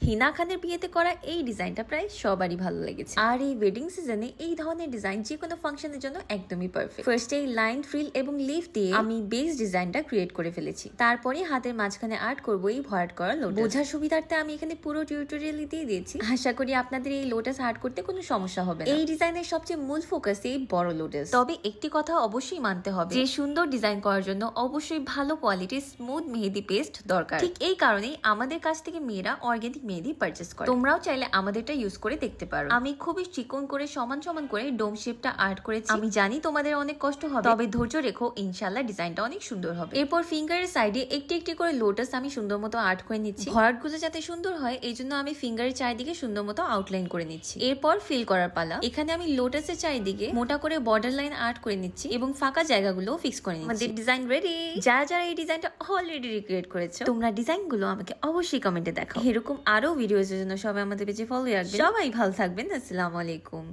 হিনা খানের বিয়েতে করা এই ডিজাইনটা প্রায় সবারই ভালো লেগেছে। আর এই ওয়েডিং সিজনে এই ধরনের ডিজাইন যে কোনো ফাংশনের জন্য একদমই পারফেক্ট। ফার্স্টে এই লাইন, ফ্রিল এবং লিফ দিয়ে আমি বেস ডিজাইনটা ক্রিয়েট করে ফেলেছি। তারপরে হাতের মাঝখানে আর্ট করবো এই ভরাট করা লোটাস। বোঝার সুবিধার্থে আমি এখানে পুরো টিউটোরিয়াল দিয়ে দিয়েছি। আশা করি আপনাদের এই লোটাস আর্ট করতে কোনো সমস্যা হবে না। এই ডিজাইনের সবচেয়ে মূল ফোকাস এই বড় লোটাস। তবে একটি কথা অবশ্যই মানতে হবে যে সুন্দর ডিজাইন করার জন্য অবশ্যই ভালো কোয়ালিটির স্মুথ মেহেদি পেস্ট দরকার। ঠিক এই কারণেই আমাদের কাছ থেকে মেয়েরা অর্গানিক মেহেদি পারচেস করে। তোমরাও চাইলে আমাদেরটা ইউজ করে দেখতে পারো। আমি খুবই চিকন করে সমান সমান করে ডোম শেপটা আর্ট করেছি। আমি জানি তোমাদের অনেক কষ্ট হবে, তবে ধৈর্য রেখো, ইনশাআল্লাহ ডিজাইনটা অনেক সুন্দর হবে। এরপর ফিঙ্গারের সাইডে একটি একটি করে লোটাস আমি সুন্দর মতো আর্ট করে নিচ্ছি। ভরাটগুলো যাতে সুন্দর হয় এই জন্য আমি ফিঙ্গারের চারিদিকে সুন্দর মতো আউটলাইন করে নিচ্ছি। এরপর ফিল করার পালা। এখানে আমি লোটাসের চারিদিকে মোটা করে বর্ডার লাইন আর্ট করে নিচ্ছি এবং ফাঁকা জায়গাগুলো ফিক্স করে নিচ্ছি। আমাদের ডিজাইন রেডি। যারা যারা এই ডিজাইনটা অলরেডি রিক্রিয়েট করেছো, তোমরা ডিজাইনগুলো আমাকে অবশ্যই কমেন্টে দেখাও। এরকম আরো ভিডিওর জন্য সবাই আমাদের পেজে ফলো রাখবেন। সবাই ভালো থাকবেন। আসসালামু আলাইকুম।